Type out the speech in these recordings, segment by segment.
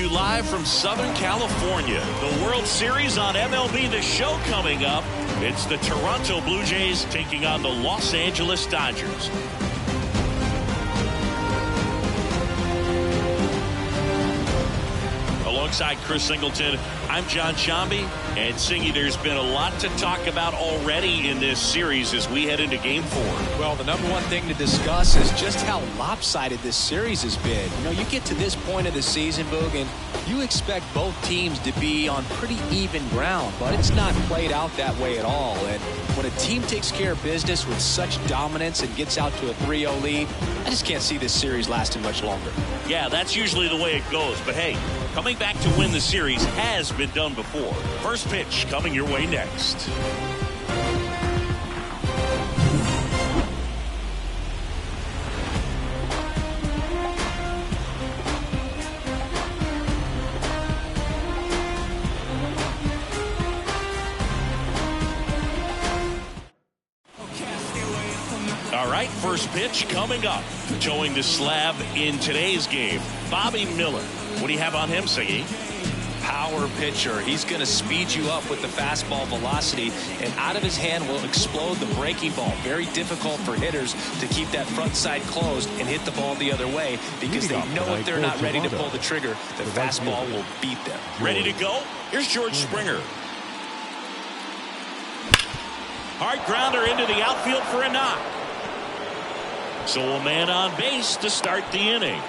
you live from Southern California. The World Series on MLB The Show coming up. It's the Toronto Blue Jays taking on the Los Angeles Dodgers. Alongside Chris Singleton, I'm John Shambi. And Singy, there's been a lot to talk about already in this series as we head into Game 4. Well, the number one thing to discuss is just how lopsided this series has been. You know, you get to this point of the season, Boog, and you expect both teams to be on pretty even ground, but it's not played out that way at all. And when a team takes care of business with such dominance and gets out to a 3-0 lead, I just can't see this series lasting much longer. Yeah, that's usually the way it goes. But hey, coming back to win the series has been done before. First pitch coming your way next. All right, first pitch coming up. Towing the slab in today's game, Bobby Miller. What do you have on him, Siggy? Power pitcher. He's going to speed you up with the fastball velocity, and out of his hand will explode the breaking ball. Very difficult for hitters to keep that front side closed and hit the ball the other way because they know if they're not ready to pull the trigger, the fastball will beat them. Ready to go? Here's George Springer. Hard grounder into the outfield for a knock. So a man on base to start the inning.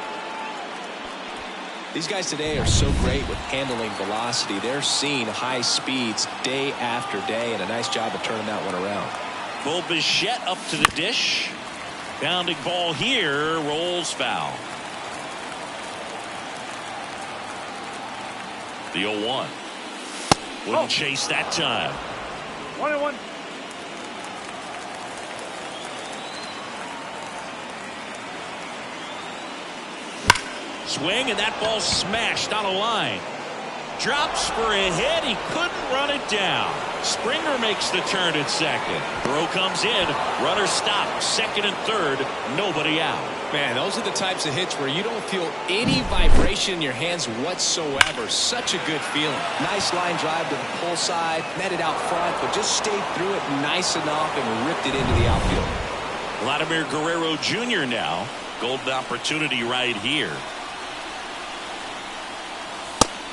These guys today are so great with handling velocity. They're seeing high speeds day after day, and a nice job of turning that one around. Bo Bichette up to the dish. Bounding ball here, rolls foul. The 0-1. Wouldn't chase that time. 1-1. Swing, and that ball smashed on a line. Drops for a hit. He couldn't run it down. Springer makes the turn at second. Throw comes in. Runner stopped. Second and third. Nobody out. Man, those are the types of hits where you don't feel any vibration in your hands whatsoever. Such a good feeling. Nice line drive to the pull side. Met it out front, but just stayed through it nice enough and ripped it into the outfield. Vladimir Guerrero Jr. now. Golden opportunity right here.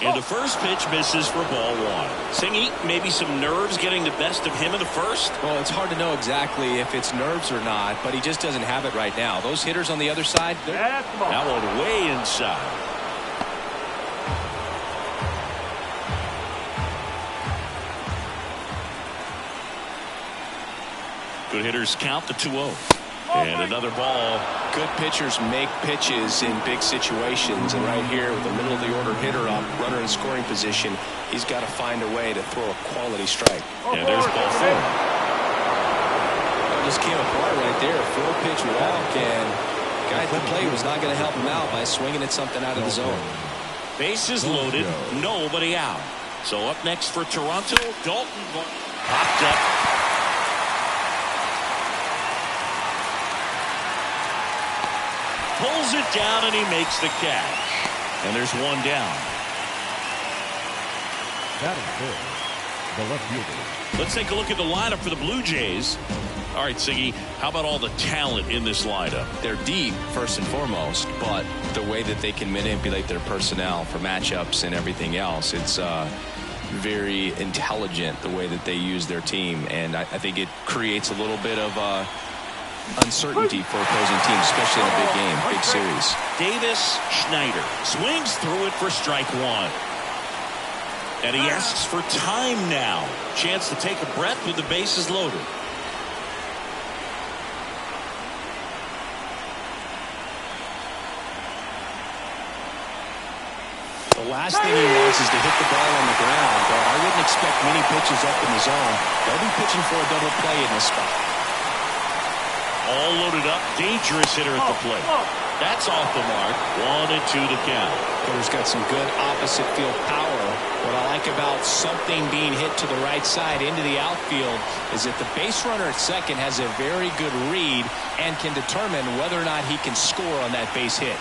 And the first pitch misses for ball one. Singy, maybe some nerves getting the best of him in the first? Well, it's hard to know exactly if it's nerves or not, but he just doesn't have it right now. Those hitters on the other side, that one way inside. Good hitters count the 2-0. And another ball. Good pitchers make pitches in big situations, and right here with the middle of the order hitter up, runner in scoring position, he's got to find a way to throw a quality strike. And there's ball 4. That just came apart right there. 4-pitch walk, and the guy at the plate was not going to help him out by swinging at something out of the zone. Bases loaded, nobody out. So up next for Toronto, Dalton popped up. Pulls it down, and he makes the catch. And there's one down. That is good. The left fielder. Let's take a look at the lineup for the Blue Jays. All right, Siggy, how about all the talent in this lineup? They're deep, first and foremost, but the way that they can manipulate their personnel for matchups and everything else, it's very intelligent the way that they use their team. And I think it creates a little bit of uncertainty for opposing teams, especially in a big game, big series. Davis Schneider swings through it for strike one. And he asks for time now. Chance to take a breath with the bases loaded. The last thing he wants is to hit the ball on the ground, but I wouldn't expect many pitches up in the zone. They'll be pitching for a double play in this spot. All loaded up. Dangerous hitter at the plate. That's off the mark. 1-2 to count. Hitter's got some good opposite field power. What I like about something being hit to the right side into the outfield is that the base runner at second has a very good read and can determine whether or not he can score on that base hit.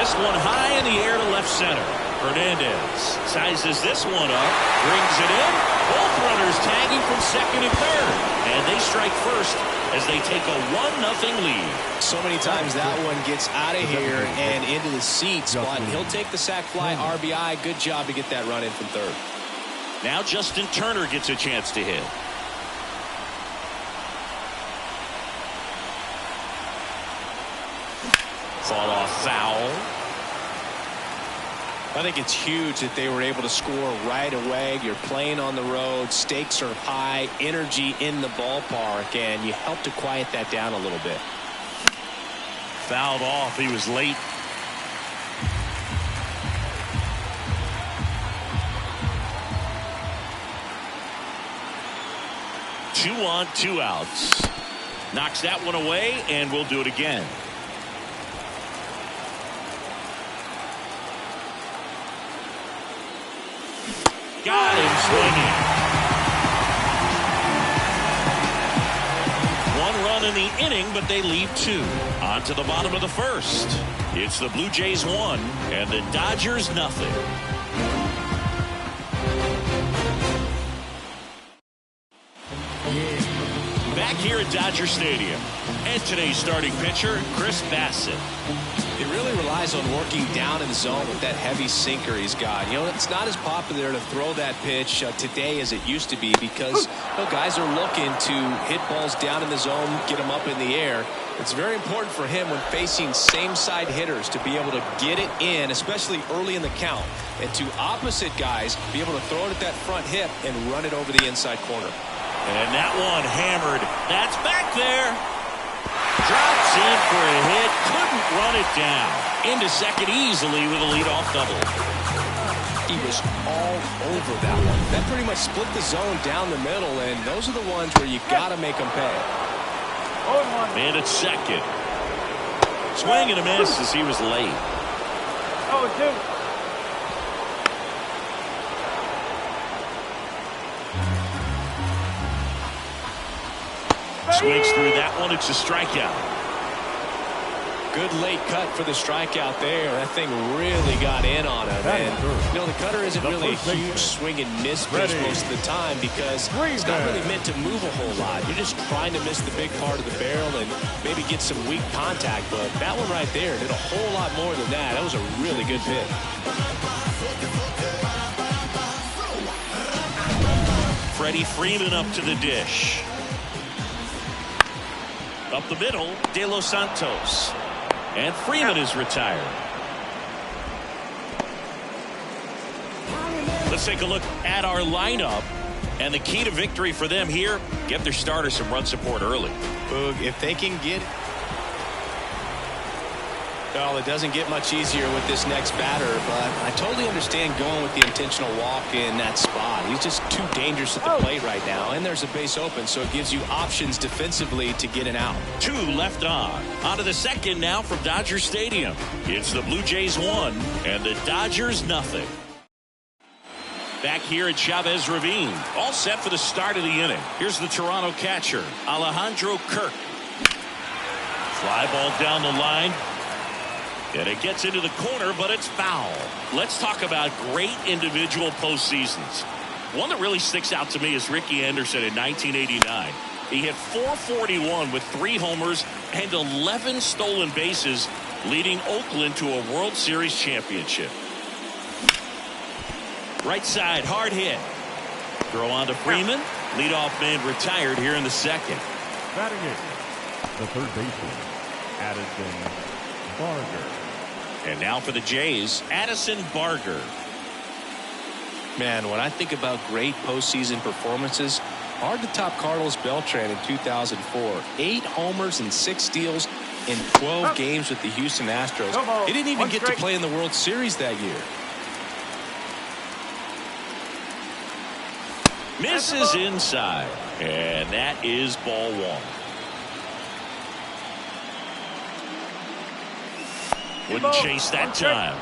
this one high in the air to left center. Hernandez sizes this one up, brings it in. Both runners tagging from second and third. And they strike first as they take a 1-0 lead. So many times that one gets out of here and into the seats, but he'll take the sac fly RBI. Good job to get that run in from third. Now Justin Turner gets a chance to hit. Fall off foul. I think it's huge that they were able to score right away. You're playing on the road. Stakes are high. Energy in the ballpark. And you help to quiet that down a little bit. Fouled off. He was late. Two on, 2 outs. Knocks that one away, and we'll do it again. Got him swinging. 1 run in the inning, but they leave 2. On to the bottom of the first. It's the Blue Jays 1 and the Dodgers nothing. Back here at Dodger Stadium. And today's starting pitcher, Chris Bassett. He really relies on working down in the zone with that heavy sinker he's got. You know, it's not as popular to throw that pitch today as it used to be because guys are looking to hit balls down in the zone, get them up in the air. It's very important for him when facing same-side hitters to be able to get it in, especially early in the count, and to opposite guys be able to throw it at that front hip and run it over the inside corner. And that one hammered. That's back there. Drops in for a hit. Couldn't run it down. Into second easily with a leadoff double. He was all over that one. That pretty much split the zone down the middle, and those are the ones where you got to make them pay. Man at second. Swing and a miss as he was late. 0-2. Swings through that one. It's a strikeout. Good late cut for the strikeout there. That thing really got in on him. And, you know, the cutter isn't really a huge swing and miss pitch most of the time because it's not really meant to move a whole lot. You're just trying to miss the big part of the barrel and maybe get some weak contact. But that one right there did a whole lot more than that. That was a really good hit. Freddie Freeman up to the dish. Up the middle, De Los Santos. And Freeman is retired. Let's take a look at our lineup. And the key to victory for them here, get their starters some run support early. Boog, if they can get... Well, it doesn't get much easier with this next batter, but I totally understand going with the intentional walk in that spot. He's just too dangerous at the plate right now, and there's a base open, so it gives you options defensively to get an out. 2 left on. On to the second now from Dodger Stadium. It's the Blue Jays 1 and the Dodgers nothing. Back here at Chavez Ravine, all set for the start of the inning. Here's the Toronto catcher, Alejandro Kirk. Fly ball down the line. And it gets into the corner, but it's foul. Let's talk about great individual postseasons. One that really sticks out to me is Ricky Anderson in 1989. He hit .441 with 3 homers and 11 stolen bases, leading Oakland to a World Series championship. Right side, hard hit. Throw on to Freeman. Leadoff man retired here in the second. Batting it, the third baseman, Addison Barger. And now for the Jays, Addison Barger. Man, when I think about great postseason performances, hard to top Carlos Beltran in 2004. 8 homers and 6 steals in 12 games with the Houston Astros. He didn't even get to play in the World Series that year. Misses inside, and that is ball 1. Wouldn't chase that time.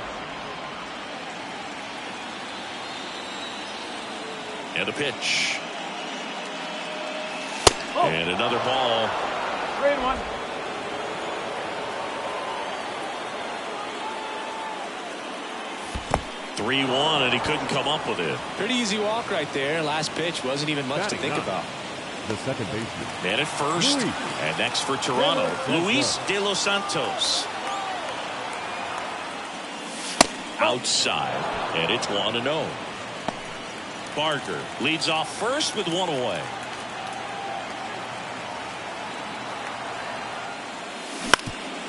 And a pitch. And another ball. 3-1. 3-1, and he couldn't come up with it. Pretty easy walk right there. Last pitch wasn't even much to think about. The second baseman. Man at first. And next for Toronto, Luis De Los Santos. Outside, and it's 1-0. Barker leads off first with one away.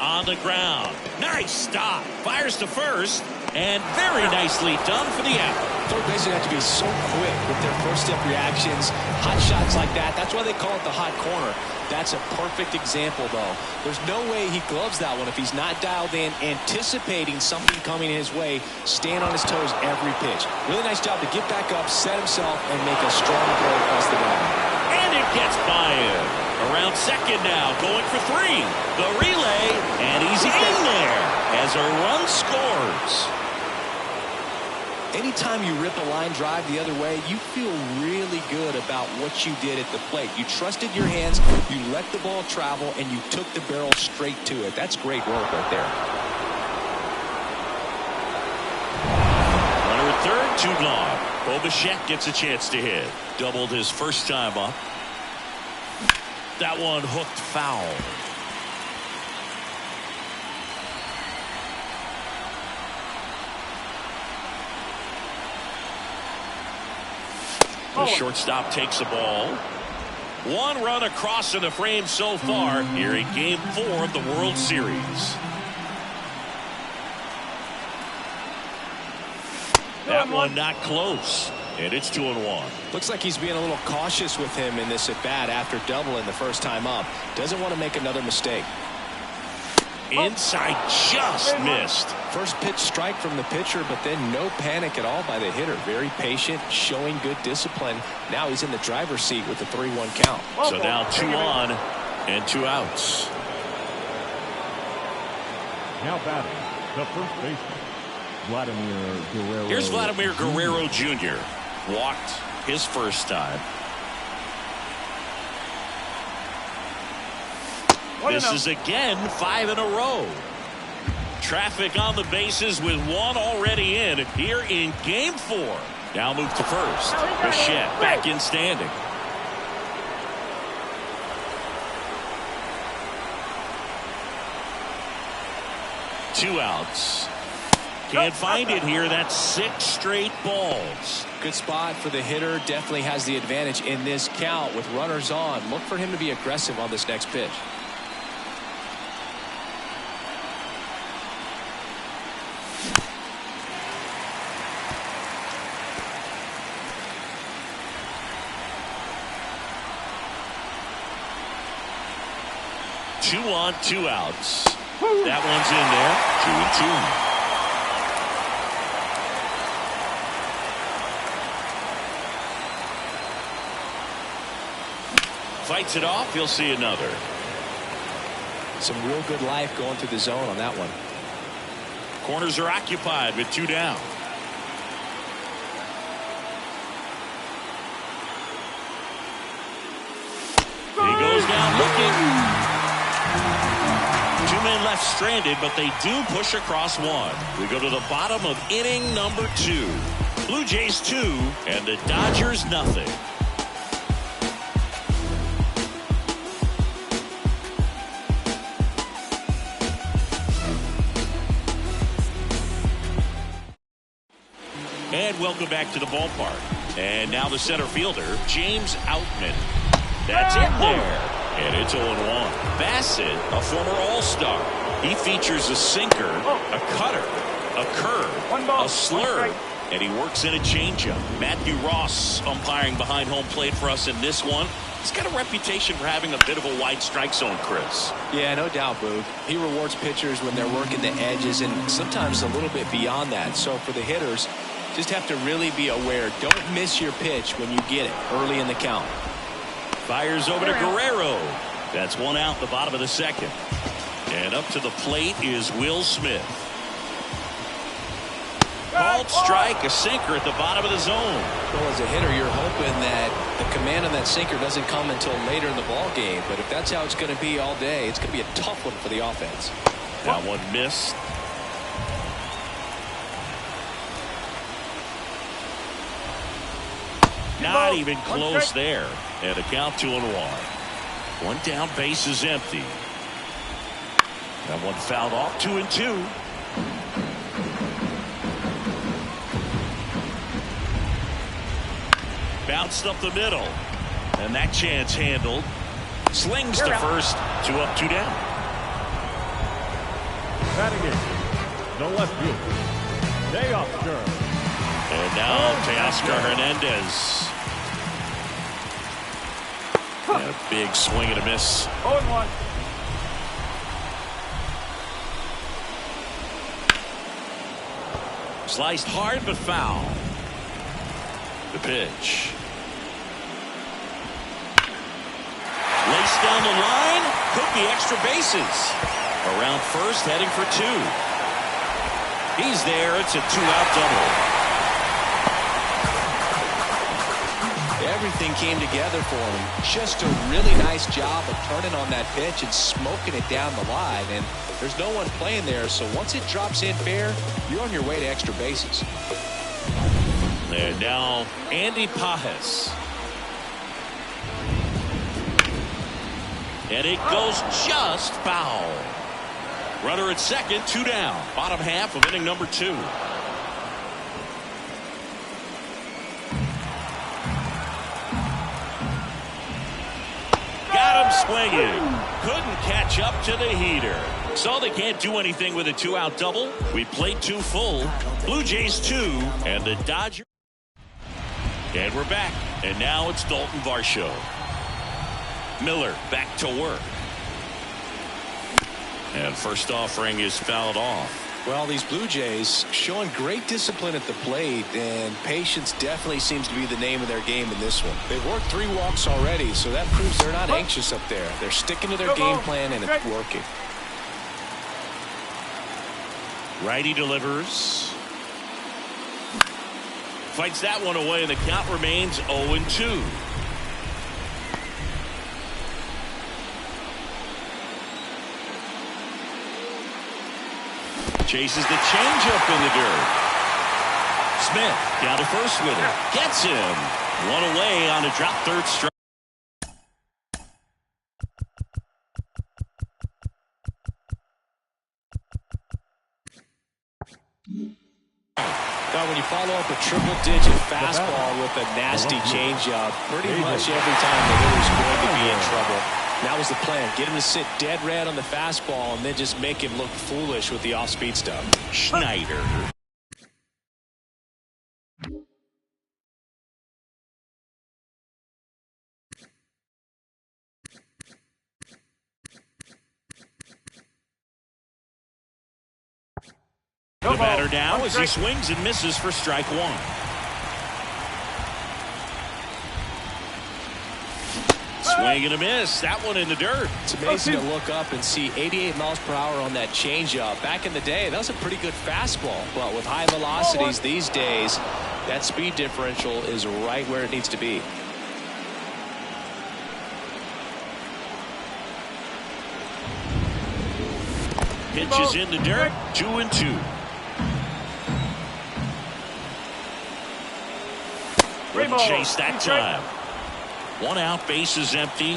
On the ground. Nice stop. Fires to first. And very nicely done for the out. Third basemen have to be so quick with their first step reactions. Hot shots like that. That's why they call it the hot corner. That's a perfect example, though. There's no way he gloves that one if he's not dialed in, anticipating something coming his way, staying on his toes every pitch. Really nice job to get back up, set himself, and make a strong throw across the diamond. And it gets by him. Around second now, going for 3. The relay, and he's in there as a run scores. Anytime you rip a line drive the other way, you feel really good about what you did at the plate. You trusted your hands, you let the ball travel, and you took the barrel straight to it. That's great work right there. Runner at third, 2 gone. Bo Bichette gets a chance to hit. Doubled his first time up. That one hooked foul. The shortstop takes the ball. 1 run across in the frame so far here in Game 4 of the World Series. That one not close, and it's 2-1. Looks like he's being a little cautious with him in this at bat after doubling the first time up. Doesn't want to make another mistake. Inside, just missed. First pitch strike from the pitcher, but then no panic at all by the hitter. Very patient, showing good discipline. Now he's in the driver's seat with the 3-1 count. So now 2 on and 2 outs. Now batting, the first baseman, Vladimir Guerrero. Here's Vladimir Guerrero Jr. Walked his first time. This is again 5 in a row. Traffic on the bases with 1 already in here in Game 4. Now move to first. Bichette back in standing. Two outs. Can't find it here. That's 6 straight balls. Good spot for the hitter. Definitely has the advantage in this count with runners on. Look for him to be aggressive on this next pitch. Two on, 2 outs. That one's in there. 2-2. Fights it off. He'll see another. Some real good life going through the zone on that one. Corners are occupied with 2 down. He goes down looking. 2 men left stranded, but they do push across 1. We go to the bottom of inning number 2. Blue Jays 2 and the Dodgers nothing. And welcome back to the ballpark. And now the center fielder, James Outman. That's in there. And it's 0-1. Bassett, a former All-Star. He features a sinker, a cutter, a curve, a slurve, and he works in a changeup. Matthew Ross umpiring behind home plate for us in this one. He's got a reputation for having a bit of a wide strike zone, Chris. Yeah, no doubt, Boog. He rewards pitchers when they're working the edges and sometimes a little bit beyond that. So for the hitters, just have to really be aware. Don't miss your pitch when you get it early in the count. Fires over to Guerrero. That's 1 out, the bottom of the second. And up to the plate is Will Smith. Called strike, a sinker at the bottom of the zone. Well, as a hitter, you're hoping that the command on that sinker doesn't come until later in the ball game. But if that's how it's going to be all day, it's going to be a tough one for the offense. That one missed. Not even close there. And a count 2-1. One down, base is empty. That one fouled off. 2-2. Bounced up the middle. And that chance handled. Slings to first. 2 up, 2 down. Batting in, the left field, Teoscar. And now Teoscar Hernandez. And a big swing and a miss. 0-1. Sliced hard but foul. The pitch. Laced down the line. Could be extra bases. Around first, heading for 2. He's there. It's a 2-out double. Everything came together for him. Just a really nice job of turning on that pitch and smoking it down the line. And there's no one playing there, so once it drops in fair, you're on your way to extra bases. And now Andy Pajes. And it goes just foul. Runner at second, 2 down. Bottom half of inning number 2. Got him swinging. Couldn't catch up to the heater. So they can't do anything with a 2-out double. We played 2 full. Blue Jays 2 and the Dodgers. And we're back. And now it's Dalton Varsho. Miller back to work. And first offering is fouled off. Well, these Blue Jays showing great discipline at the plate, and patience definitely seems to be the name of their game in this one. They've worked 3 walks already, so that proves they're not anxious up there. They're sticking to their game plan, and it's working. Righty delivers. Fights that one away, and the count remains 0-2. Chases the changeup in the dirt. Smith down to first with it. Gets him. One away on a drop third strike. Well, when you follow up a triple-digit fastball with a nasty changeup, pretty much every time the hitter's going to be in trouble. That was the plan. Get him to sit dead red on the fastball and then just make him look foolish with the off-speed stuff. Schneider. The batter down as he swings and misses for strike 1. Swing and a miss. That one in the dirt. It's amazing to look up and see 88 miles per hour on that changeup. Back in the day, that was a pretty good fastball. But with high velocities these days, that speed differential is right where it needs to be. Pitches in the dirt. 2-2. Wouldn't chase that time. 1 out, base is empty.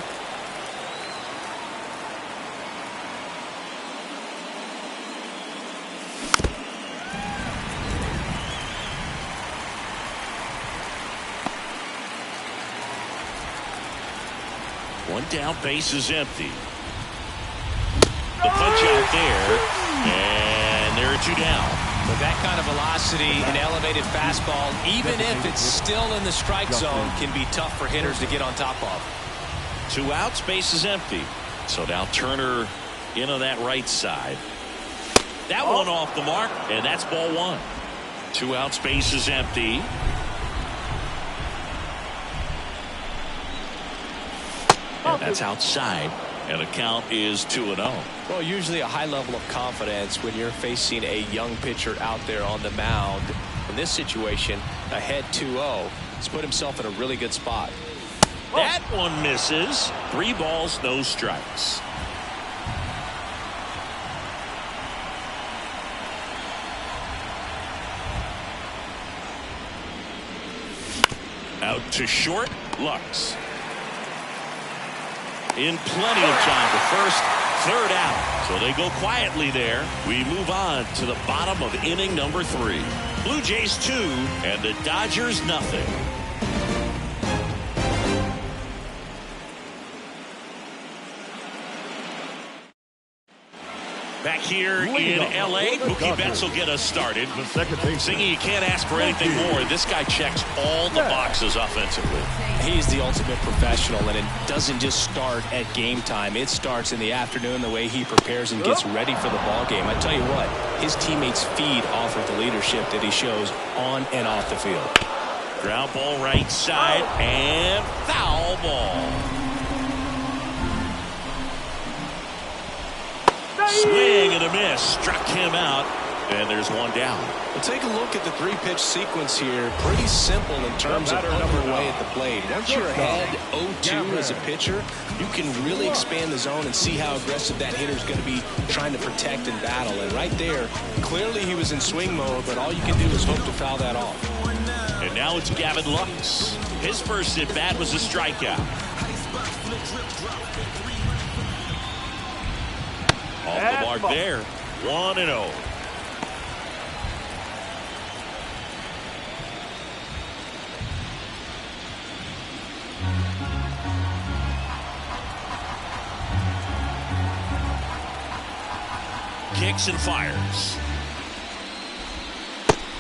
One down, base is empty. The punch out there, and there are 2 down. With that kind of velocity, an elevated fastball, even if it's still in the strike zone, can be tough for hitters to get on top of. 2 outs, base is empty. So now Turner in on that right side. That one off the mark, and that's ball 1. 2 outs, base is empty. And that's outside. And the count is 2-0. Well, usually a high level of confidence when you're facing a young pitcher out there on the mound. In this situation, ahead 2-0. He's put himself in a really good spot. That one misses. 3 balls, no strikes. Out to short, Lux. In plenty of time to first, third out. So they go quietly there. We move on to the bottom of inning number 3. Blue Jays 2 and the Dodgers nothing. Back here in L.A., Mookie Betts will get us started. Singy, you can't ask for anything more. This guy checks all the boxes offensively. He's the ultimate professional, and it doesn't just start at game time. It starts in the afternoon, the way he prepares and gets ready for the ball game. I tell you what, his teammates feed off of the leadership that he shows on and off the field. Ground ball right side and foul ball. Swing and a miss. Struck him out. And there's one down. Well, take a look at the 3-pitch sequence here. Pretty simple in terms of putting away at the plate. Once you're ahead 0-2 as a pitcher, you can really expand the zone and see how aggressive that hitter is going to be trying to protect and battle. And right there, clearly he was in swing mode, but all you can do is hope to foul that off. And now it's Gavin Lux. His first at bat was a strikeout. Off the mark there. 1-0. Kicks and fires.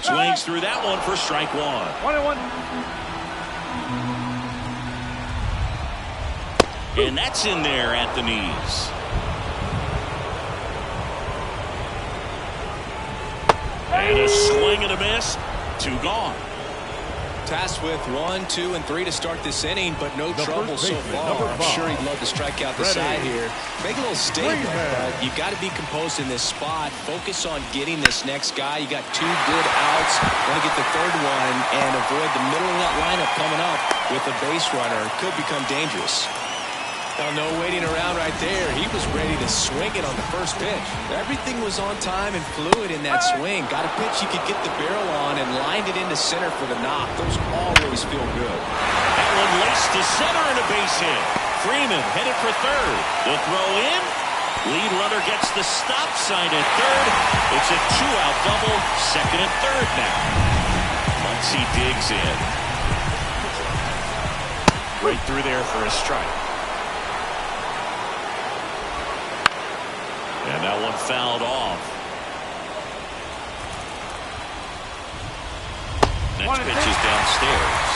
Swings through that one for strike 1. 1-1. And that's in there at the knees. And a swing and a miss. 2 gone. Tasked with 1, 2, and 3 to start this inning, but no trouble so far. I'm sure he'd love to strike out the side here. Make a little statement, but you got to be composed in this spot. Focus on getting this next guy. You got 2 good outs. Want to get the third one and avoid the middle of that lineup coming up with a base runner. Could become dangerous. Now, no waiting around right there. He was ready to swing it on the first pitch. Everything was on time and fluid in that swing. Got a pitch you could get the barrel on and lined it into center for the knock. Those always feel good. That one laced to center and a base hit. Freeman headed for third. The throw in. Lead runner gets the stop sign at third. It's a 2-out double. Second and third now. Muncy digs in. Right through there for a strike. And that one fouled off. Next pitch is downstairs.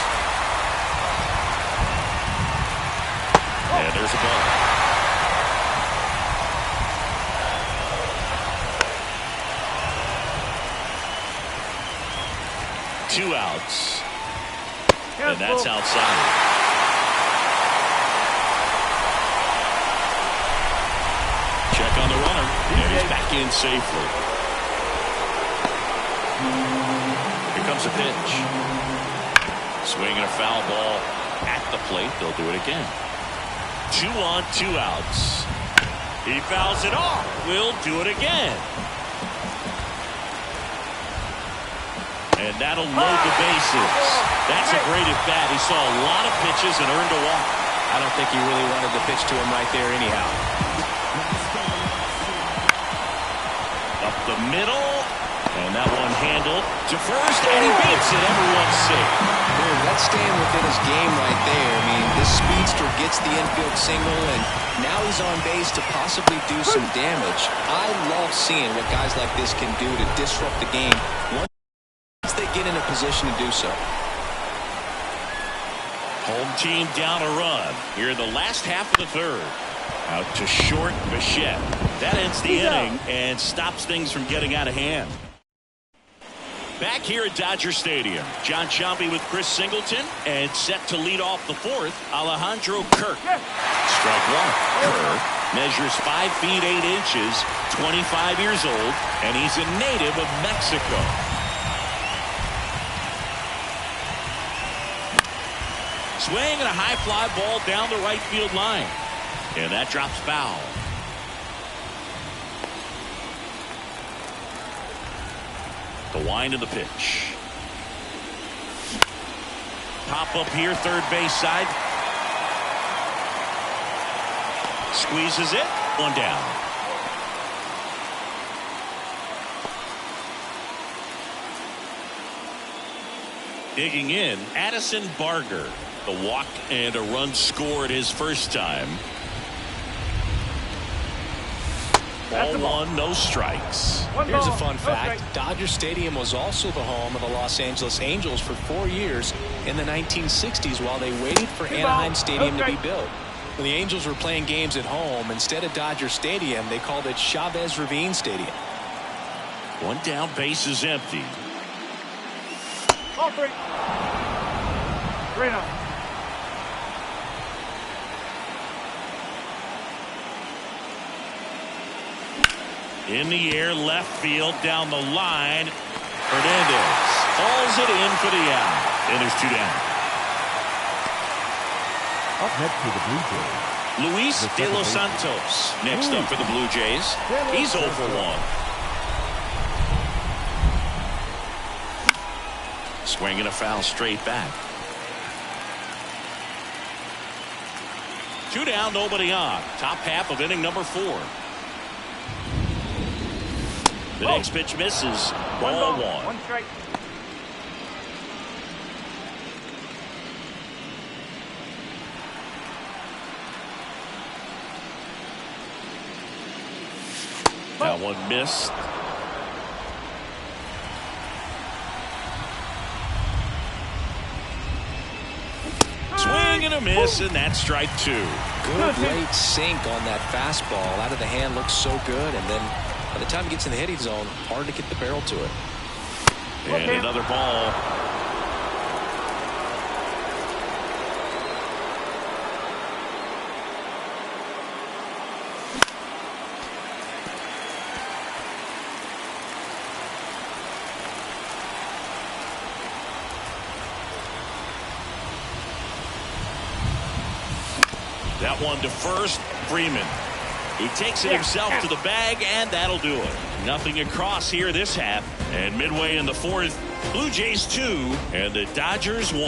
And there's a ball. Two outs. And that's outside. Check on the runner, and he's back in safely. Here comes a pitch. Swinging a foul ball at the plate. They'll do it again. 2 on, 2 outs. He fouls it off. We'll do it again. And that'll load the bases. That's a great at bat. He saw a lot of pitches and earned a walk. I don't think he really wanted to pitch to him right there anyhow. Up the middle, and that one handled to first, and he beats it. Everyone's safe. Dude, that's staying within his game right there. I mean, this speedster gets the infield single, and now he's on base to possibly do some damage. I love seeing what guys like this can do to disrupt the game once they get in a position to do so. Home team down a run here in the last half of the third. Out to short, Bichette. That ends the inning and stops things from getting out of hand. Back here at Dodger Stadium, John Sciambi with Chris Singleton, and set to lead off the fourth, Alejandro Kirk. Strike 1. Kirk measures 5 feet 8 inches, 25 years old, and he's a native of Mexico. Swing and a high fly ball down the right field line. And that drops foul. The wind of the pitch. Pop up here, third base side. Squeezes it. One down. Digging in, Addison Barger. A walk and a run scored his first time. Ball one, no strikes. Here's a fun fact. Dodger Stadium was also the home of the Los Angeles Angels for 4 years in the 1960s while they waited for Anaheim Stadium to be built. When the Angels were playing games at home, instead of Dodger Stadium, they called it Chavez Ravine Stadium. One down, base is empty. Ball three. 3-0. In the air, left field, down the line. Hernandez hauls it in for the out. And there's 2 down. Up next for the Blue Jays, Luis De Los Santos next up for the Blue Jays. He's 0 for 1. Swinging a foul straight back. 2 down, nobody on. Top half of inning number 4. The next pitch misses. Ball 1. 1 strike. That one missed. Swing and a miss, and that's strike 2. Good late sink on that fastball. Out of the hand looks so good, and then by the time it gets in the hitting zone, hard to get the barrel to it. And another ball. That one to first. Freeman. He takes it himself to the bag, and that'll do it. Nothing across here this half. And midway in the 4th, Blue Jays 2 and the Dodgers 1.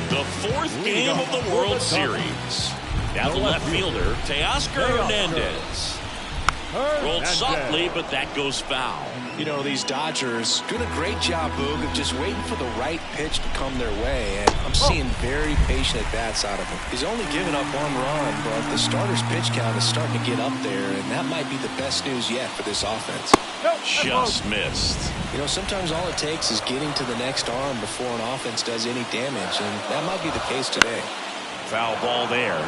The 4th game of the World Series. Now the left fielder, Teoscar Hernandez. Rolled softly, but that goes foul. You know, these Dodgers doing a great job, Boog, of just waiting for the right pitch to come their way. And I'm seeing very patient at-bats out of him. He's only given up 1 run, but the starter's pitch count is starting to get up there, and that might be the best news yet for this offense. Just missed. You know, sometimes all it takes is getting to the next arm before an offense does any damage, and that might be the case today. Foul ball there.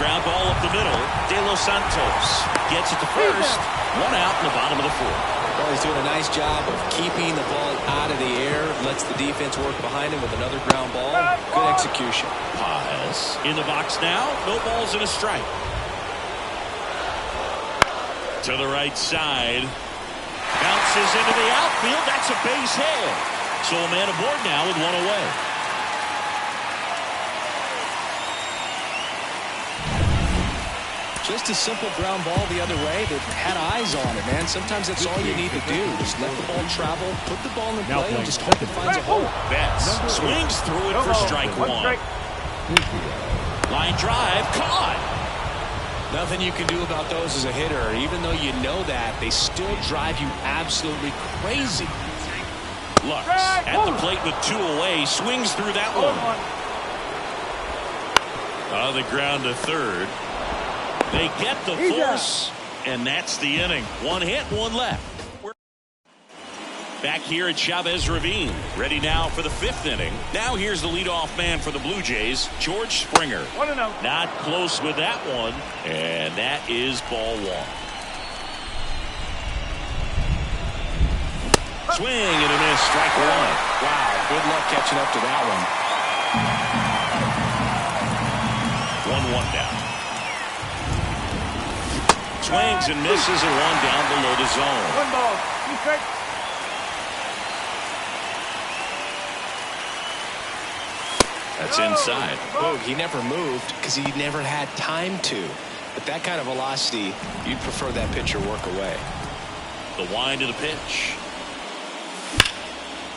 Ground ball up the middle. De Los Santos gets it to first. 1 out in the bottom of the 4th. Well, he's doing a nice job of keeping the ball out of the air. Lets the defense work behind him with another ground ball. Good execution. Paz in the box now. No balls and a strike. To the right side. Bounces into the outfield. That's a base hit. So a man aboard now with 1 away. Just a simple ground ball the other way that had eyes on it, man. Sometimes that's all you need to do. Just let the ball travel, put the ball in play, and just hope it finds a hole. Betts swings through it for strike 1. Line drive, caught. Nothing you can do about those as a hitter. Even though you know that, they still drive you absolutely crazy. Lux at the plate with 2 away, swings through that one. On the ground to third. They get the force, and that's the inning. 1 hit, 1 left. Back here at Chavez Ravine, ready now for the 5th inning. Now here's the leadoff man for the Blue Jays, George Springer. 1-0. Not close with that one, and that is ball 1. Swing and a miss, strike 1. Wow, good luck catching up to that one. 1-1 down. Swings and misses and 1 down below the zone. 1 ball, 2 strikes. It's inside. Boog, he never moved because he never had time to. But that kind of velocity, you'd prefer that pitcher work away. The wind of the pitch.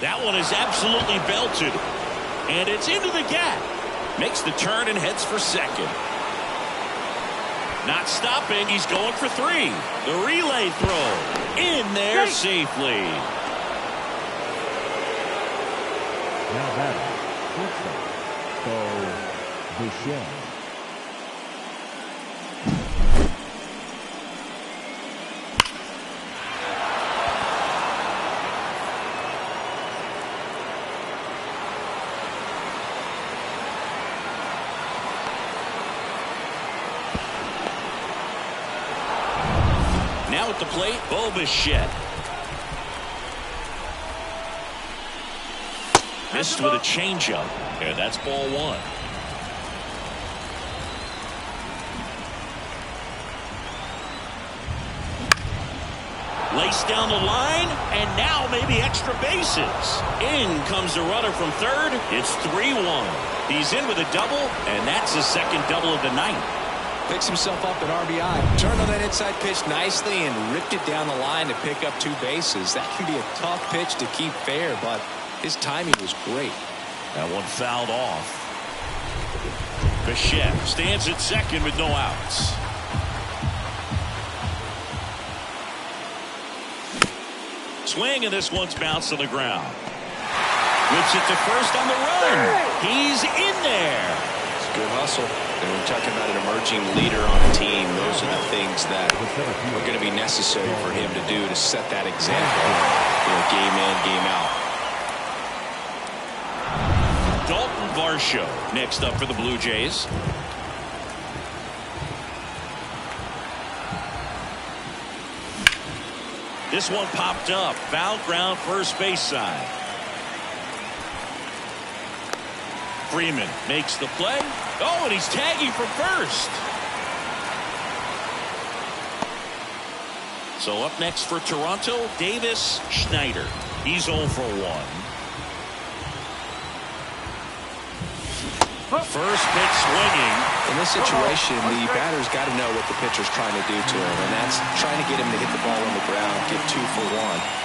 That one is absolutely belted. And it's into the gap. Makes the turn and heads for second. Not stopping. He's going for three. The relay throw. In there safely. Now batting, shortstop, Bichette. Now at the plate, Bichette. Missed with a changeup, and that's ball one. Laced down the line, and now maybe extra bases. In comes the runner from third. It's 3-1. He's in with a double, and that's his second double of the night. Picks himself up at RBI. Turned on that inside pitch nicely and ripped it down the line to pick up 2 bases. That can be a tough pitch to keep fair, but his timing was great. That one fouled off. Bichette stands at second with no outs. Swing, and this one's bounced to the ground. Whips it to first on the run. He's in there. It's a good hustle. And we're talking about an emerging leader on a team. Those are the things that are going to be necessary for him to do to set that example. Game in, game out. Dalton Varsho next up for the Blue Jays. This one popped up. Foul ground, first base side. Freeman makes the play. Oh, and he's tagging from first. So up next for Toronto, Davis Schneider. He's 0 for 1. First pitch swinging. In this situation, the batter's got to know what the pitcher's trying to do to him, and that's trying to get him to hit the ball on the ground, get 2 for 1.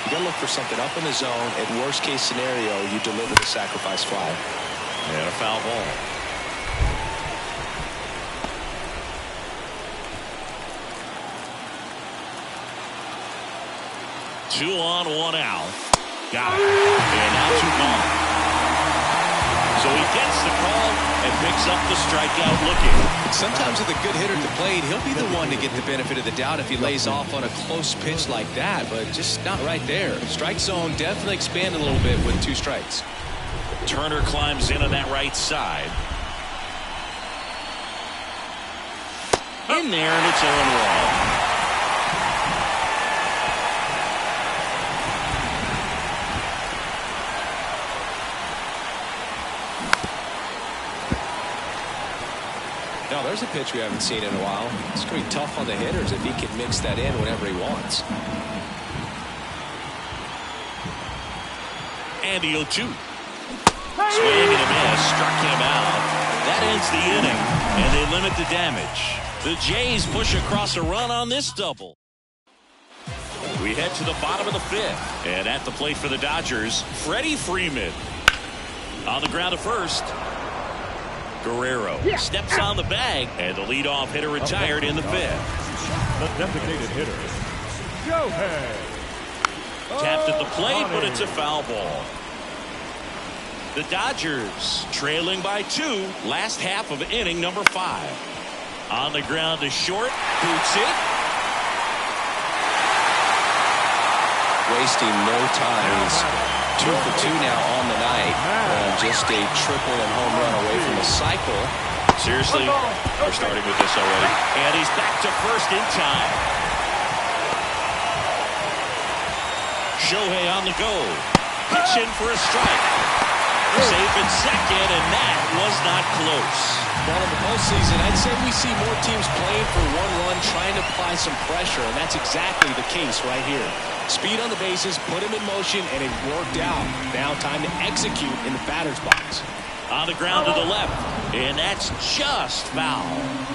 You got to look for something up in the zone. At worst case scenario, you deliver the sacrifice fly. And a foul ball. Two on, 1 out. Got it. And now 2 gone. So he gets the call and picks up the strikeout looking. Sometimes with a good hitter at the plate, he'll be the one to get the benefit of the doubt if he lays off on a close pitch like that, but just not right there. Strike zone definitely expanded a little bit with 2 strikes. Turner climbs in on that right side. In there, and it's 0-1. Now, there's a pitch we haven't seen in a while. It's going to be tough on the hitters if he can mix that in whenever he wants. And the 0-2. Swing and a miss, struck him out. That ends the inning, and they limit the damage. The Jays push across a run on this double. We head to the bottom of the 5th, and at the plate for the Dodgers, Freddie Freeman. On the ground to first. Guerrero steps on the bag, and the leadoff hitter retired in the 5th. The designated hitter, Shohei. Tapped at the plate, but it's a foul ball. The Dodgers trailing by 2, last half of inning number 5. On the ground to short, boots it. Wasting no time. He's 2 for 2 now on the night. Just a triple and home run away from a cycle. Seriously, we're starting with this already. And he's back to first in time. Shohei on the go. Pitch in for a strike. Safe at second, and that was not close. Well, in the postseason, I'd say we see more teams playing for 1 run, trying to apply some pressure, and that's exactly the case right here. Speed on the bases, put him in motion, and it worked out. Now time to execute in the batter's box. On the ground to the left. And that's just foul.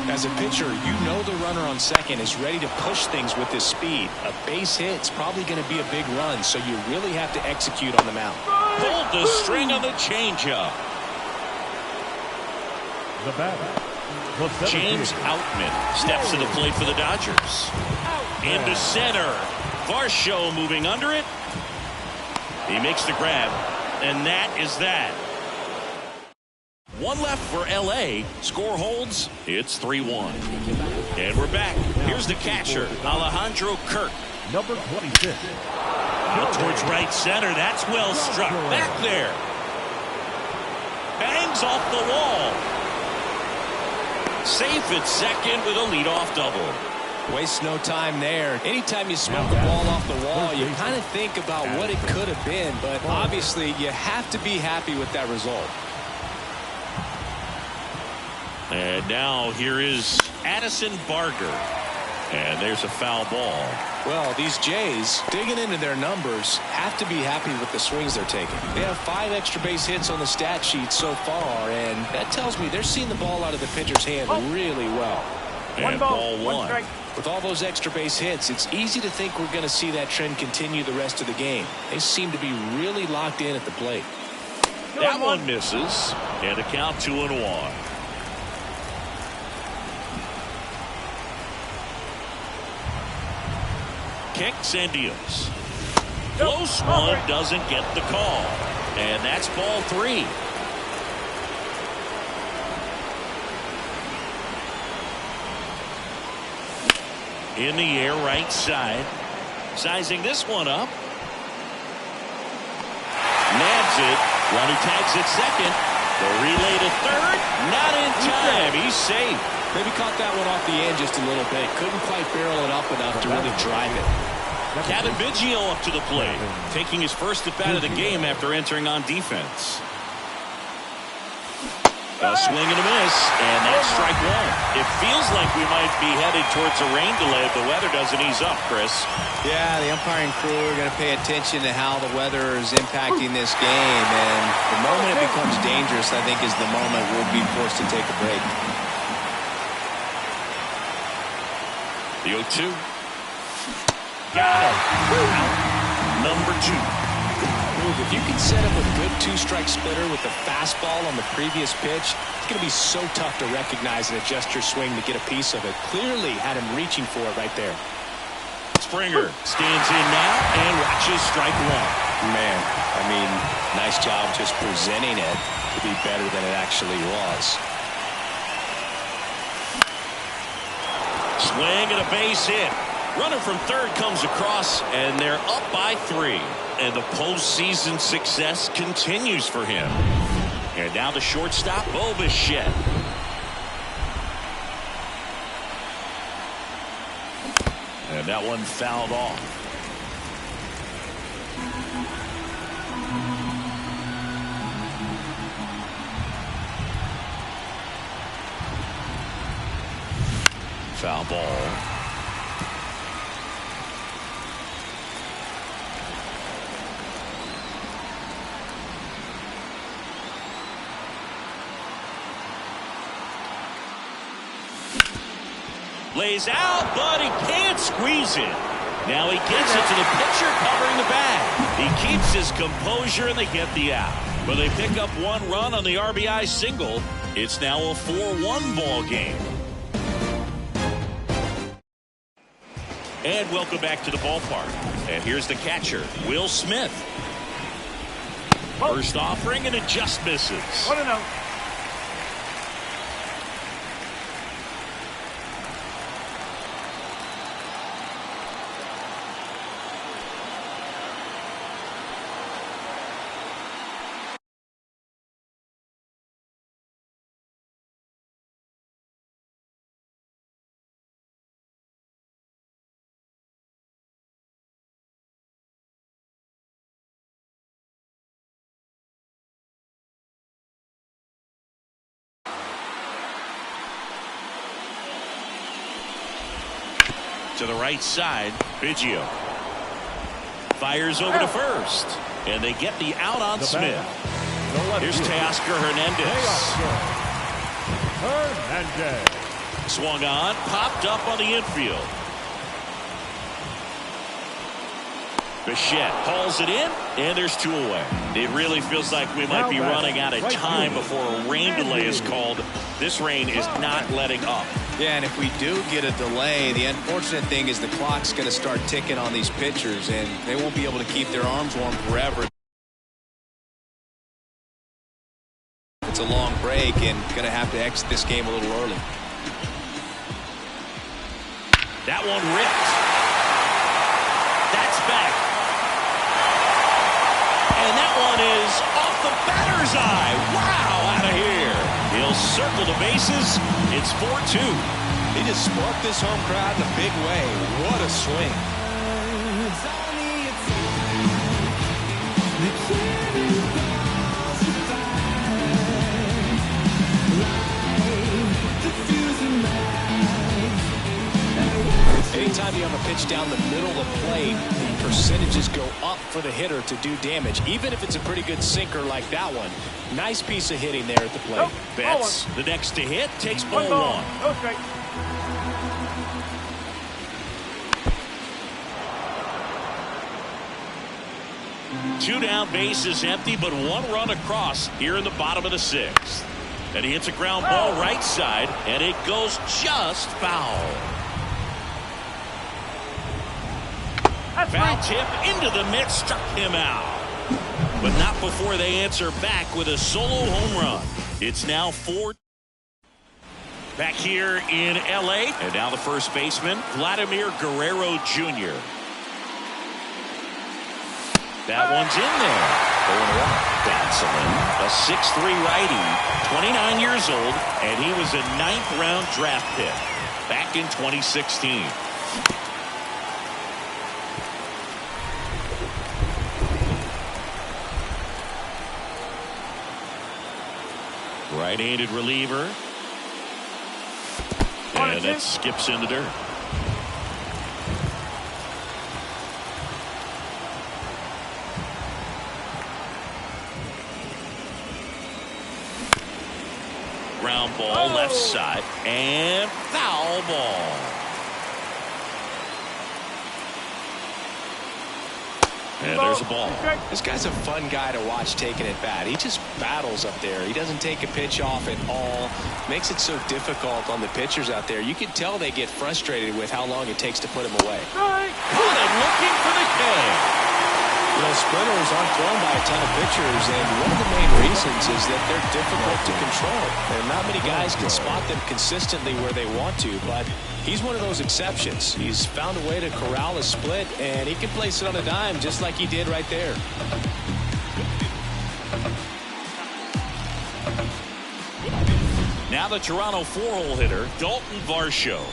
As a pitcher, you know the runner on second is ready to push things with his speed. A base hit's probably going to be a big run, so you really have to execute on the mound. Pulled the string on the changeup. The batter. James Outman steps to the plate for the Dodgers. Into center. Varsho moving under it. He makes the grab, and that is that. One left for L.A. Score holds. It's 3-1. And we're back. Here's the catcher, Alejandro Kirk. Number 26. Out towards right center. That's well struck. Back there. Bangs off the wall. Safe at second with a leadoff double. Waste no time there. Anytime you smoke the ball off the wall, you kind of think about what it could have been, but obviously you have to be happy with that result. And now here is Addison Barger. And there's a foul ball. Well, these Jays, digging into their numbers, have to be happy with the swings they're taking. They have 5 extra base hits on the stat sheet so far, and that tells me they're seeing the ball out of the pitcher's hand really well. And ball one. Strike. With all those extra base hits, it's easy to think we're going to see that trend continue the rest of the game. They seem to be really locked in at the plate. That one misses. And a count 2-1. Kicks and deals. Close one, doesn't get the call. And that's ball 3. In the air, right side. Sizing this one up. Nabs it. Runner tags at second. The relay to third. Not in time. He's safe. Maybe caught that one off the end just a little bit. Couldn't quite barrel it up enough to really drive it. Kevin Biggio up to the plate, taking his first at bat of the game after entering on defense. A swing and a miss, and that's strike one. It feels like we might be headed towards a rain delay if the weather doesn't ease up, Chris. Yeah, the umpiring crew are going to pay attention to how the weather is impacting this game, and the moment it becomes dangerous, I think, is the moment we'll be forced to take a break. The 0-2. Got it. Out. Number 2. If you can set up a good 2-strike splitter with the fastball on the previous pitch, it's going to be so tough to recognize and adjust your swing to get a piece of it. Clearly had him reaching for it right there. Springer stands in now and watches strike one. Man, I mean, nice job just presenting it to be better than it actually was. Swing and a base hit. Runner from third comes across, and they're up by 3. And the postseason success continues for him. And now the shortstop, Bo Bichette. And that one fouled off. Foul ball. Lays out, but he can't squeeze it. Now he gets it to the pitcher covering the bag. He keeps his composure and they get the out. But they pick up 1 run on the RBI single. It's now a 4-1 ball game. And welcome back to the ballpark. And here's the catcher, Will Smith. First offering and it just misses. 1-0. To the right side, Biggio fires over to first, and they get the out on Smith. The left Here's field. Teoscar Hernandez. Hernandez. Swung on, popped up on the infield. Bichette hauls it in, and there's 2 away. It really feels like we might be running out of time before a rain delay is called. This rain is not letting up. Yeah, and if we do get a delay, the unfortunate thing is the clock's going to start ticking on these pitchers, and they won't be able to keep their arms warm forever. It's a long break and going to have to exit this game a little early. That one ripped. That's back. And that one is off the batter's eye. Wow, out of here. He'll circle the bases. It's 4-2. He just sparked this home crowd in a big way. What a swing. Anytime you have a pitch down the middle of the plate, the percentages go up for the hitter to do damage, even if it's a pretty good sinker like that one. Nice piece of hitting there at the plate. Nope. Betts, the next to hit, takes ball 1. No strike. Two down, bases empty, but 1 run across here in the bottom of the 6th. And he hits a ground ball right side, and it goes just foul. Foul tip into the mitt, struck him out. But not before they answer back with a solo home run. It's now 4. Back here in L.A. And now the first baseman, Vladimir Guerrero Jr. That one's in there. 0-1. Batselin, a 6'3 righty, 29 years old, and he was a 9th round draft pick back in 2016. Right-handed reliever. And it skips in the dirt. Ground ball left side and foul ball. And there's a ball. This guy's a fun guy to watch taking at bat. He just battles up there. He doesn't take a pitch off at all. Makes it so difficult on the pitchers out there. You can tell they get frustrated with how long it takes to put him away. Put him looking for the K. You know, sprinters aren't thrown by a ton of pitchers, and one of the main reasons is that they're difficult to control. And not many guys can spot them consistently where they want to, but he's one of those exceptions. He's found a way to corral a split, and he can place it on a dime just like he did right there. Now the Toronto 4-hole hitter, Dalton Varsho.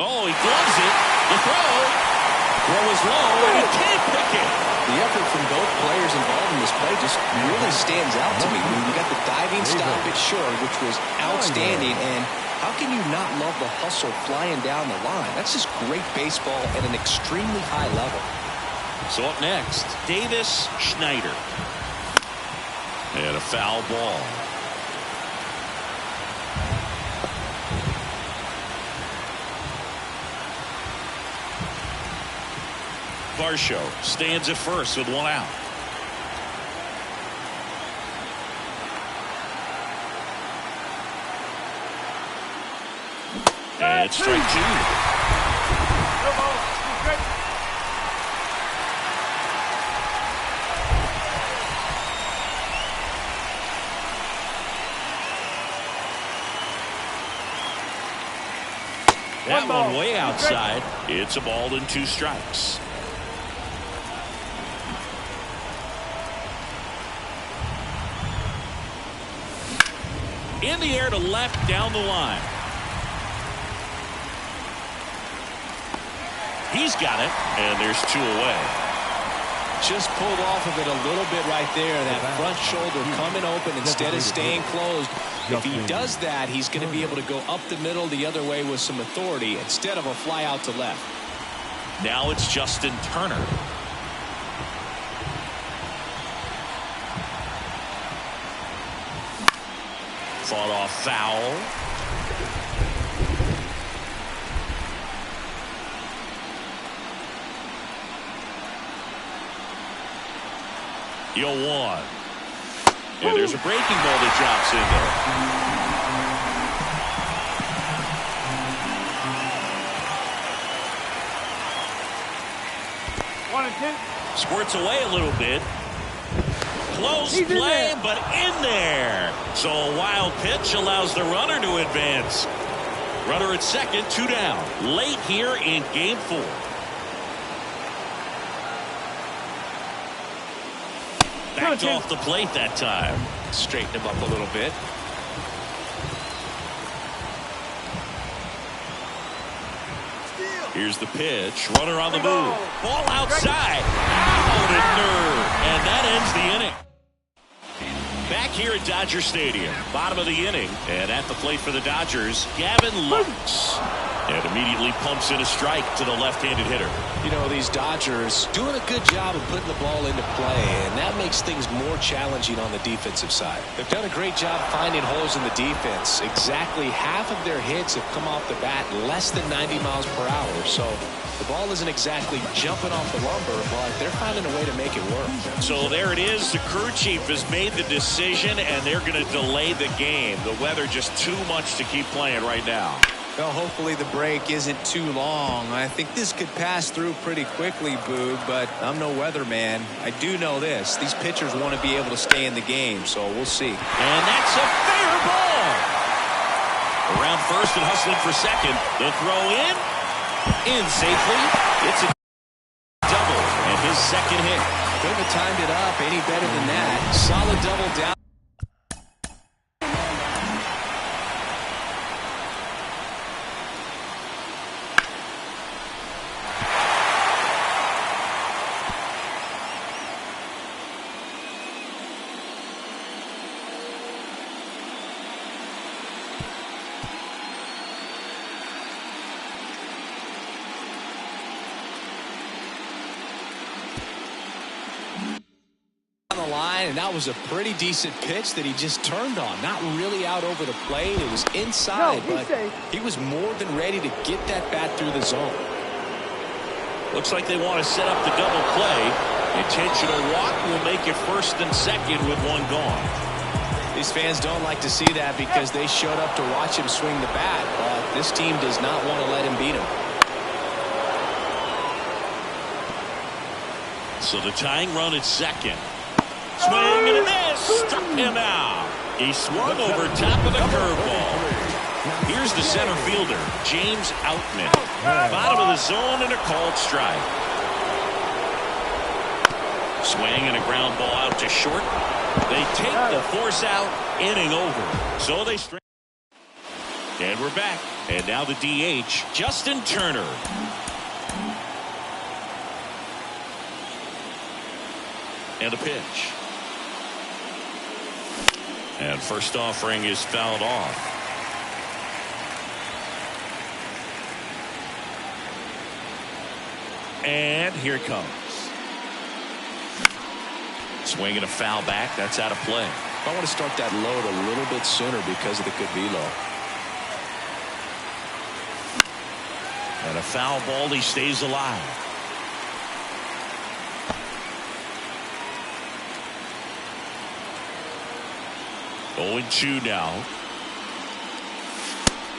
Oh, he gloves it. The throw is low, and he can't pick it. The effort from both players involved in this play just really stands out to me. I mean, you got the diving stop at short, which was outstanding, and how can you not love the hustle flying down the line? That's just great baseball at an extremely high level. So up next, Davis Schneider. And a foul ball. Varsho stands at first with 1 out. And strike 2. That one way outside. It's a ball and 2 strikes. In the air to left down the line. He's got it, and there's 2 away. Just pulled off of it a little bit right there. That front shoulder coming open instead of staying closed. If he does that, he's going to be able to go up the middle the other way with some authority instead of a fly out to left. Now it's Justin Turner. fought off foul. You'll one. And there's a breaking ball that drops in there. 1 and 2. Squirts away a little bit. Close play, but in there. So a wild pitch allows the runner to advance. Runner at second, 2 down. Late here in game 4. Backed off the plate that time. Straightened him up a little bit. Here's the pitch. Runner on the move. Ball outside. Out at third. And that ends the inning. Back here at Dodger Stadium. Bottom of the inning. And at the plate for the Dodgers, Gavin Lux. And immediately pumps in a strike to the left-handed hitter. You know, these Dodgers doing a good job of putting the ball into play, and that makes things more challenging on the defensive side. They've done a great job finding holes in the defense. Exactly half of their hits have come off the bat less than 90 miles per hour. So the ball isn't exactly jumping off the lumber, but they're finding a way to make it work. So there it is. The crew chief has made the decision, and they're going to delay the game. The weather just too much to keep playing right now. Well, hopefully the break isn't too long. I think this could pass through pretty quickly, Boog, but I'm no weatherman. I do know this. These pitchers want to be able to stay in the game, so we'll see. And that's a fair ball. Around first and hustling for second. The throw in safely. It's a double, and his second hit. Couldn't have timed it up any better than that. Solid double down. And that was a pretty decent pitch that he just turned on. Not really out over the plate. It was inside, but he was more than ready to get that bat through the zone. Looks like they want to set up the double play. Intentional walk will make it first and second with one gone. These fans don't like to see that because they showed up to watch him swing the bat, but this team does not want to let him beat him. So the tying run at second. Swing and a miss. Struck him out. He swung over top of the curveball. Here's the center fielder, James Outman. Bottom of the zone and a called strike. Swing and a ground ball out to short. They take the force out. Inning over. So they straighten. And we're back. And now the DH, Justin Turner. And a pitch. And first offering is fouled off. And here it comes. Swinging a foul back. That's out of play. I want to start that load a little bit sooner because of the good velo. And a foul ball. He stays alive. Oh, 0-2 now.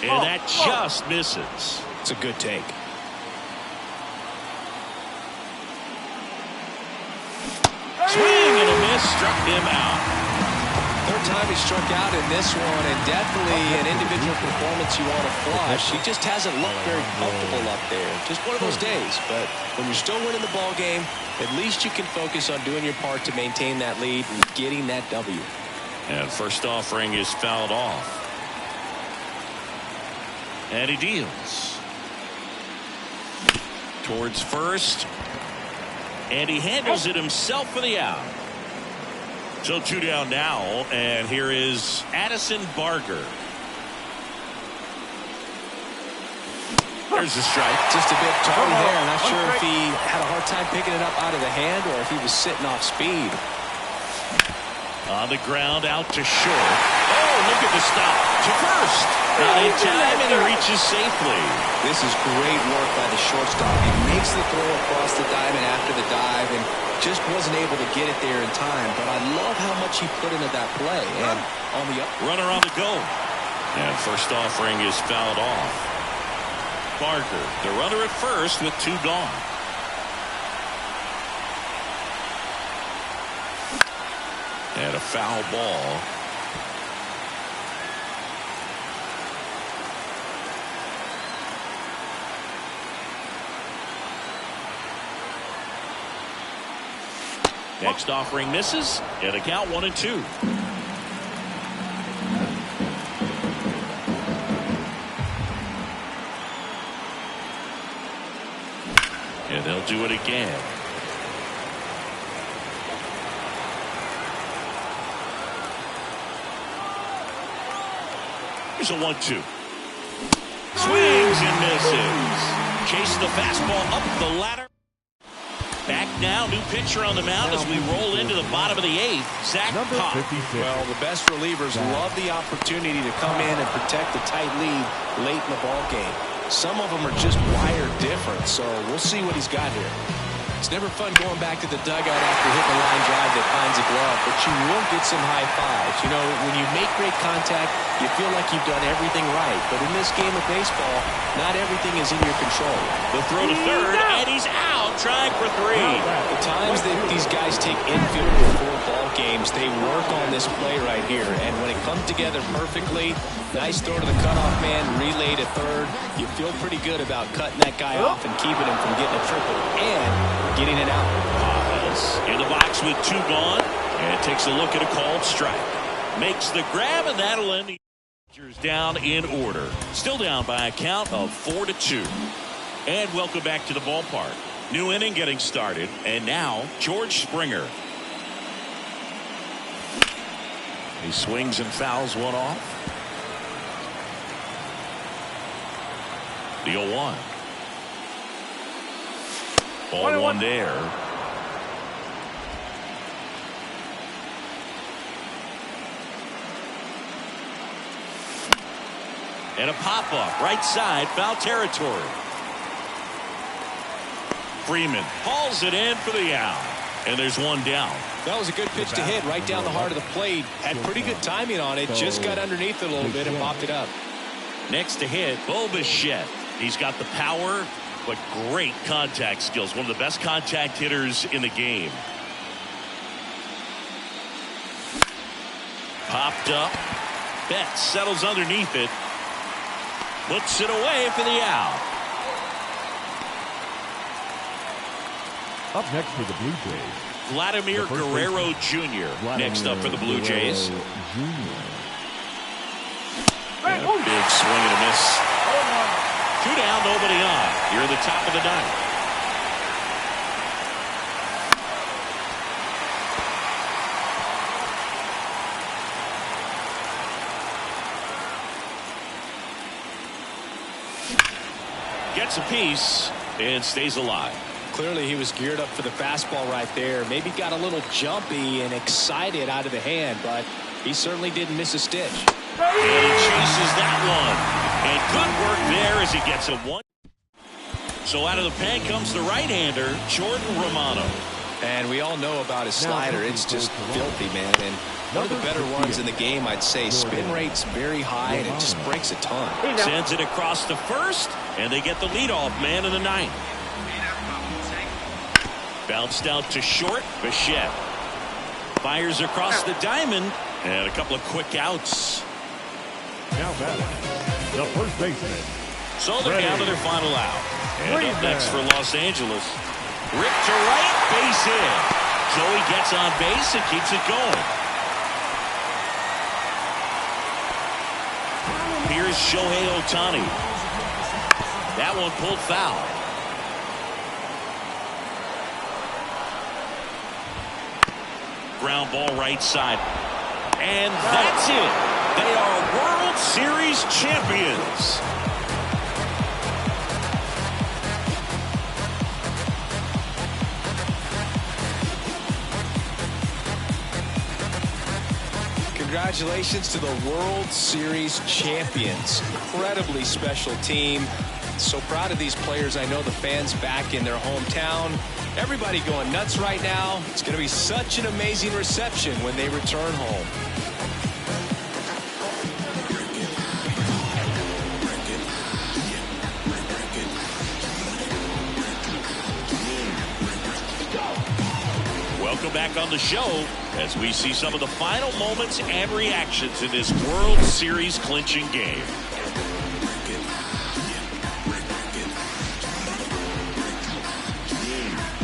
And that just misses. It's a good take. Swing and a miss. Struck him out. Third time he struck out in this one, and definitely an individual performance you want to flush. He just hasn't looked very comfortable up there. Just one of those days. But when you're still winning the ball game, at least you can focus on doing your part to maintain that lead and getting that W. And first offering is fouled off. And he deals. Towards first. And he handles it himself for the out. So 2 down now. And here is Addison Barger. There's the strike. Just a bit tardy there. I'm not sure if he had a hard time picking it up out of the hand or if he was sitting off speed. On the ground, out to short. Oh, look at the stop to first. Not in time, and he reaches safely. This is great work by the shortstop. He makes the throw across the diamond after the dive and just wasn't able to get it there in time. But I love how much he put into that play. And on the runner on the go. And first offering is fouled off. Barker, the runner at first with 2 gone. And a foul ball. Next offering misses, and a count 1-2. And they'll do it again. Here's a 1-2. Swings and misses. Chase the fastball up the ladder. Back now, new pitcher on the mound as we roll into the bottom of the 8th. Zach Pop. Well, the best relievers love the opportunity to come in and protect the tight lead late in the ball game. Some of them are just wired different, so we'll see what he's got here. It's never fun going back to the dugout after hitting a line drive that finds a glove, but you will get some high fives. You know, when you make great contact, you feel like you've done everything right. But in this game of baseball, not everything is in your control. The throw to third, and he's out, trying for 3. The times that these guys take infield before ball games, they work on this play right here. And when it comes together perfectly, nice throw to the cutoff man, relay to third, you feel pretty good about cutting that guy off and keeping him from getting a triple and getting it out. In the box with 2 gone, and takes a look at a called strike. Makes the grab, and that'll end the down in order. Still down by a count of 4-2. And welcome back to the ballpark. New inning getting started, and now George Springer. He swings and fouls one off. The 0-1. Ball 1 there. And a pop-up right side, foul territory. Freeman hauls it in for the out. And there's 1 down. That was a good pitch to hit right down the heart of the plate. Had pretty good timing on it. Just got underneath it a little bit and popped it up. Next to hit, Bo Bichette. He's got the power, but great contact skills. One of the best contact hitters in the game. Popped up. Betts settles underneath it. Puts it away for the out. Up next for the Blue Jays, Vladimir Guerrero Jr. next up for the Blue Jays. And a big swing and a miss. 2 down, nobody on. You're at the top of the 9th. Gets a piece and stays alive. Clearly he was geared up for the fastball right there. Maybe got a little jumpy and excited out of the hand, but he certainly didn't miss a stitch. And he chases that one. And good work there as he gets a 1. So out of the pen comes the right-hander, Jordan Romano. And we all know about his slider. It's just filthy, man. And one of the better ones in the game, I'd say. Spin rate's very high, and it just breaks a ton. Sends it across to first, and they get the leadoff man in the 9th. Bounced out to short. Bichette fires across the diamond, and a couple of quick outs. Now batting, the first baseman. So they're down to their final out. And up next for Los Angeles. Ripped to right, base hit. Joey gets on base and keeps it going. Here's Shohei Ohtani. That one pulled foul. Ground ball right side. And that's it. They are World Series champions. congratulations to the World Series champions. Incredibly special team. So proud of these players. I know the fans back in their hometown. Everybody going nuts right now. It's going to be such an amazing reception when they return home. Welcome back on the show as we see some of the final moments and reactions in this World Series clinching game.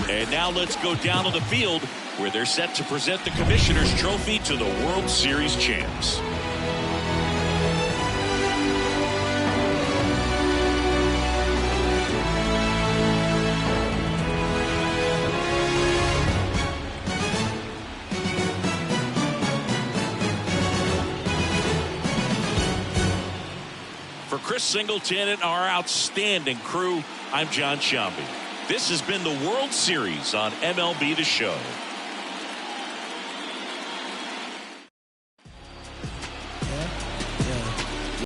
And now let's go down to the field where they're set to present the Commissioner's Trophy to the World Series champs. For Chris Singleton and our outstanding crew, I'm John Shambi. This has been the World Series on MLB The Show.